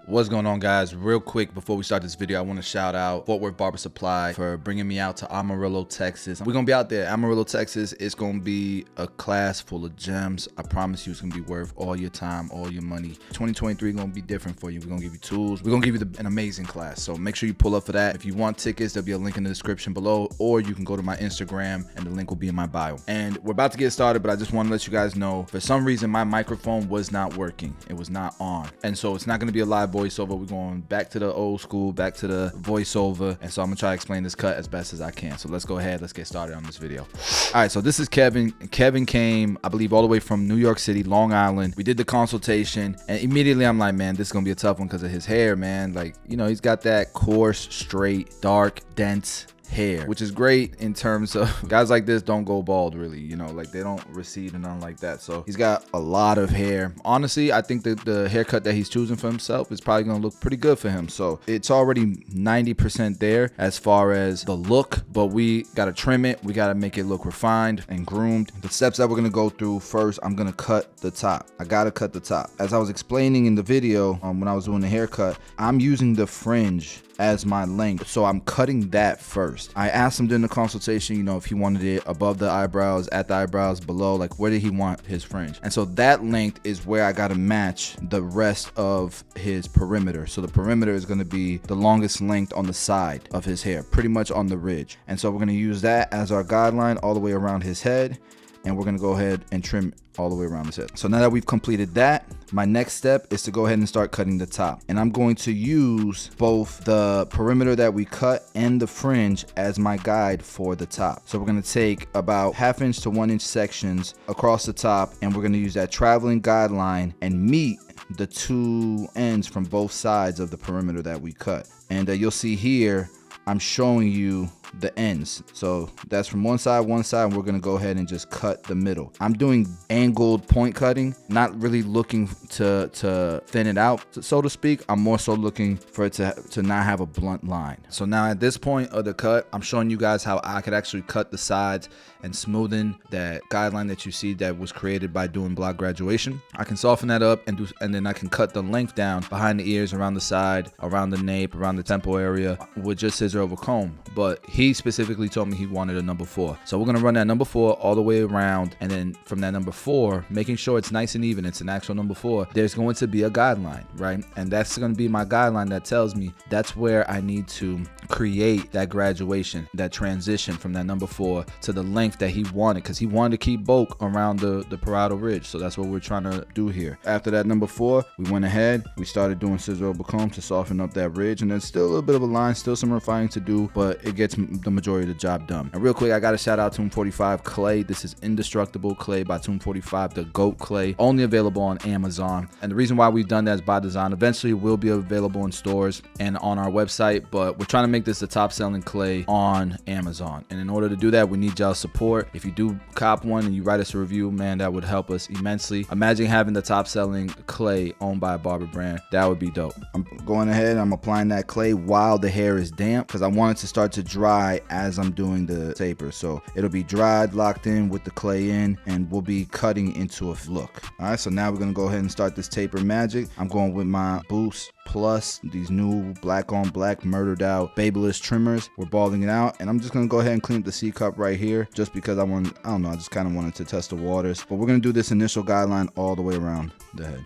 What's going on, guys? Real quick before we start this video, I want to shout out Fort Worth Barber Supply for bringing me out to Amarillo, Texas. We're gonna be out there, Amarillo, Texas. It's gonna be a class full of gems. I promise you, it's gonna be worth all your time, all your money. 2023 gonna be different for you. We're gonna give you tools. We're gonna give you an amazing class. So make sure you pull up for that. If you want tickets, there'll be a link in the description below, or you can go to my Instagram and the link will be in my bio. And we're about to get started, but I just want to let you guys know, for some reason, my microphone was not working. It was not on, and so it's not gonna be a live voiceover. We're going back to the old school, back to the voiceover, and so I'm gonna try to explain this cut as best as I can. So let's go ahead, let's get started on this video. All right, so this is Kevin. Kevin came, I believe, all the way from New York City, Long Island. We did the consultation, and immediately I'm like, man, this is gonna be a tough one because of his hair, man. Like, you know, he's got that coarse, straight, dark, dense hair, which is great in terms of guys like this don't go bald, really, you know, like they don't recede and nothing like that. So he's got a lot of hair. Honestly, I think that the haircut that he's choosing for himself is probably gonna look pretty good for him. So it's already 90% there as far as the look, but we gotta trim it. We gotta make it look refined and groomed. The steps that we're gonna go through: first, I'm gonna cut the top. I gotta cut the top. As I was explaining in the video, when I was doing the haircut, I'm using the fringe as my length, so I'm cutting that first. I asked him during the consultation, you know, if he wanted it above the eyebrows, at the eyebrows, below, like where did he want his fringe. And so that length is where I got to match the rest of his perimeter. So the perimeter is going to be the longest length on the side of his hair, pretty much on the ridge. And so we're going to use that as our guideline all the way around his head, and we're going to go ahead and trim all the way around his head. So now that we've completed that, my next step is to go ahead and start cutting the top. And I'm going to use both the perimeter that we cut and the fringe as my guide for the top. So we're going to take about 1/2 inch to 1 inch sections across the top, and we're going to use that traveling guideline and meet the two ends from both sides of the perimeter that we cut. And you'll see here, I'm showing you the ends. So that's from one side, and we're gonna go ahead and just cut the middle. I'm doing angled point cutting, not really looking to thin it out, so to speak. I'm more so looking for it to not have a blunt line. So now at this point of the cut, I'm showing you guys how I could actually cut the sides and smoothen that guideline that you see that was created by doing block graduation. I can soften that up and then I can cut the length down behind the ears, around the side, around the nape, around the temple area with just scissor over comb. But he specifically told me he wanted a number 4. So we're gonna run that number 4 all the way around, and then from that number 4, making sure it's nice and even, it's an actual number 4, there's going to be a guideline, right? And that's gonna be my guideline that tells me that's where I need to create that graduation, that transition from that number 4 to the length that he wanted, because he wanted to keep bulk around the parietal ridge. So that's what we're trying to do here. After that number 4, we went ahead, we started doing scissor over comb to soften up that ridge, and there's still a little bit of a line, still some refining to do, but it gets the majority of the job done. And real quick, I gotta shout out Tomb 45 clay. This is indestructible clay by Tomb 45, the GOAT clay, only available on Amazon. And the reason why we've done that is by design. Eventually it will be available in stores and on our website, but we're trying to make this the top selling clay on Amazon. And in order to do that, we need y'all's support. If you do cop one and you write us a review, man, that would help us immensely. Imagine having the top selling clay owned by a barber brand. That would be dope. I'm going ahead, I'm applying that clay while the hair is damp, because I want it to start to dry as I'm doing the taper. So it'll be dried, locked in with the clay in, and we'll be cutting into a look. All right, so now we're gonna go ahead and start this taper magic. I'm going with my Boost Plus, these new black on black murdered out Babyliss trimmers. We're balding it out, and I'm just gonna go ahead and clean up the C cup right here, just because I don't know, I just kind of wanted to test the waters. But we're gonna do this initial guideline all the way around the head.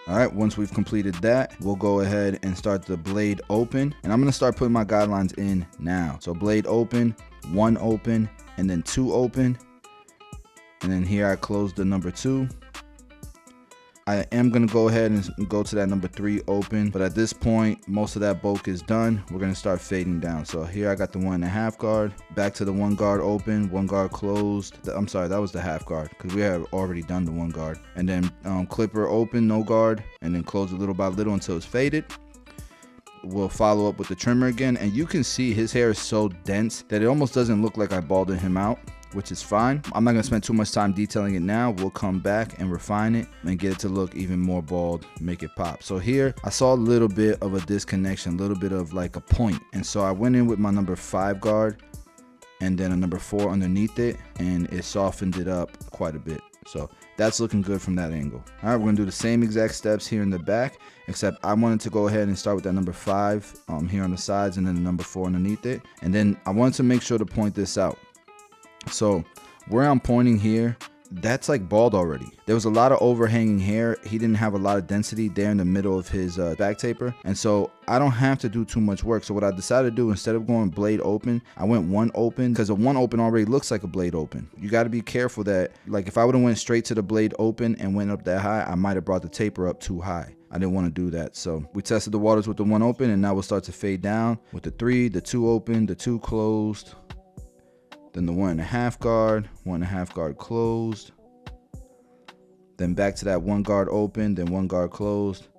All right, once we've completed that, we'll go ahead and start the blade open, and I'm gonna start putting my guidelines in now. So blade open, 1 open, and then 2 open, and then here I close the number 2. I am gonna go ahead and go to that number 3 open, but at this point, most of that bulk is done. We're gonna start fading down. So here I got the 1.5 guard, back to the 1 guard open, 1 guard closed. I'm sorry, that was the half guard, because we have already done the 1 guard. And then clipper open, no guard, and then close it little by little until it's faded. We'll follow up with the trimmer again, and you can see his hair is so dense that it almost doesn't look like I balded him out, which is fine. I'm not gonna spend too much time detailing it now. We'll come back and refine it and get it to look even more bald, make it pop. So here I saw a little bit of a disconnection, a little bit of like a point, and so I went in with my number 5 guard and then a number 4 underneath it, and it softened it up quite a bit. So that's looking good from that angle. All right, we're gonna do the same exact steps here in the back, except I wanted to go ahead and start with that number 5 here on the sides, and then the number 4 underneath it. And then I wanted to make sure to point this out. So where I'm pointing here, that's like bald already. There was a lot of overhanging hair. He didn't have a lot of density there in the middle of his back taper, and so I don't have to do too much work. So what I decided to do, instead of going blade open, I went one open, because a one open already looks like a blade open. You got to be careful that, like, if I would have went straight to the blade open and went up that high, I might have brought the taper up too high. I didn't want to do that. So we tested the waters with the one open, and now we'll start to fade down with the 3, the 2 open, the 2 closed, then the 1.5 guard, 1.5 guard closed, then back to that 1 guard open, then 1 guard closed.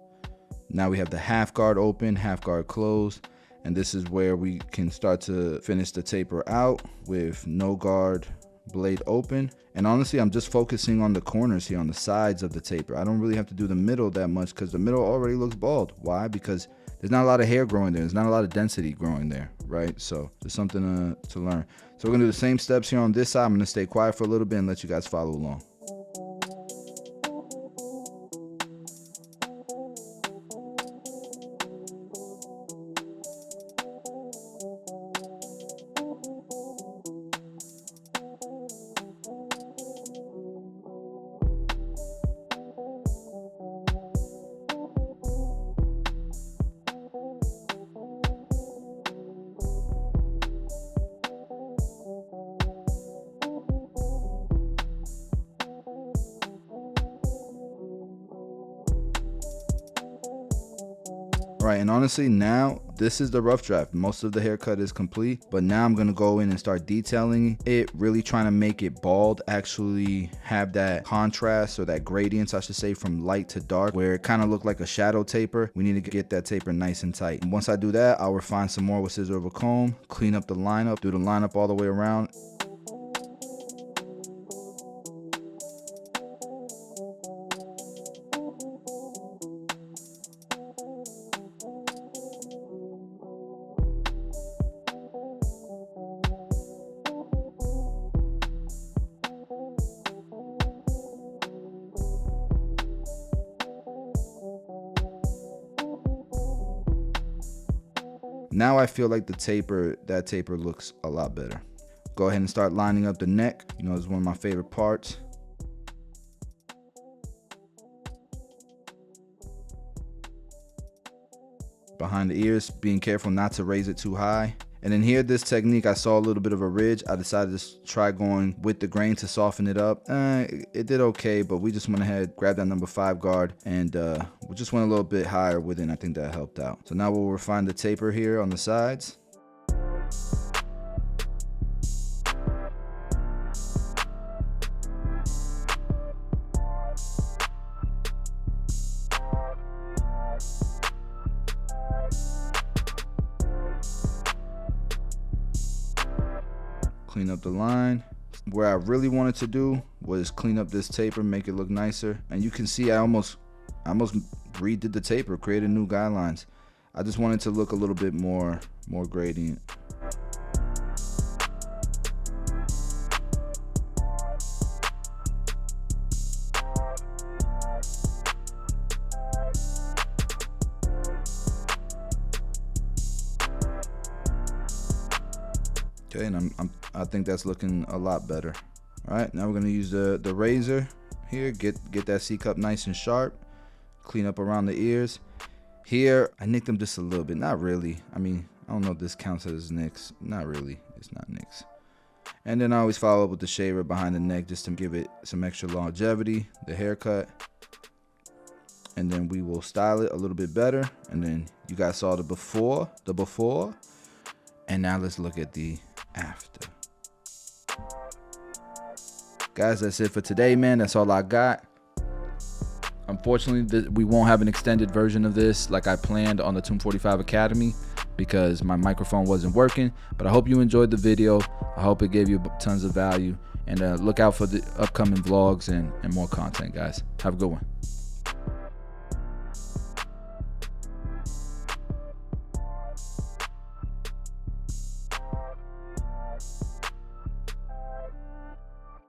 Now we have the half guard open, half guard closed, and this is where we can start to finish the taper out with no guard, blade open. And honestly, I'm just focusing on the corners here, on the sides of the taper. I don't really have to do the middle that much, because the middle already looks bald. Why? Because there's not a lot of hair growing there. There's not a lot of density growing there, right? So there's something to learn. So we're gonna do the same steps here on this side. I'm gonna stay quiet for a little bit and let you guys follow along. Right, and honestly, now this is the rough draft. Most of the haircut is complete, but now I'm gonna go in and start detailing it, really trying to make it bald, actually have that contrast, or that gradient, I should say, from light to dark, where it kind of looked like a shadow taper. We need to get that taper nice and tight. And once I do that, I'll refine some more with scissor over comb, clean up the lineup, do the lineup all the way around. Now I feel like that taper looks a lot better. Go ahead and start lining up the neck. You know, it's one of my favorite parts. Behind the ears, being careful not to raise it too high. And then here, this technique, I saw a little bit of a ridge. I decided to try going with the grain to soften it up. It did okay, but we just went ahead, grabbed that number 5 guard, and we just went a little bit higher with it, and I think that helped out. So now we'll refine the taper here on the sides. Clean up the line. Where I really wanted to do was clean up this taper, make it look nicer. And you can see I almost redid the taper, created new guidelines. I just wanted to look a little bit more gradient. Okay, and I think that's looking a lot better. All right, now we're gonna use the razor here, get that C cup nice and sharp, clean up around the ears. Here, I nicked them just a little bit, not really. I mean, I don't know if this counts as nicks. Not really, it's not nicks. And then I always follow up with the shaver behind the neck just to give it some extra longevity, the haircut. And then we will style it a little bit better. And then you guys saw the before. And now let's look at the after. Guys, that's it for today, man. That's all I got. Unfortunately, we won't have an extended version of this like I planned on the Tomb 45 Academy because my microphone wasn't working. But I hope you enjoyed the video. I hope it gave you tons of value. And look out for the upcoming vlogs and more content, guys. Have a good one.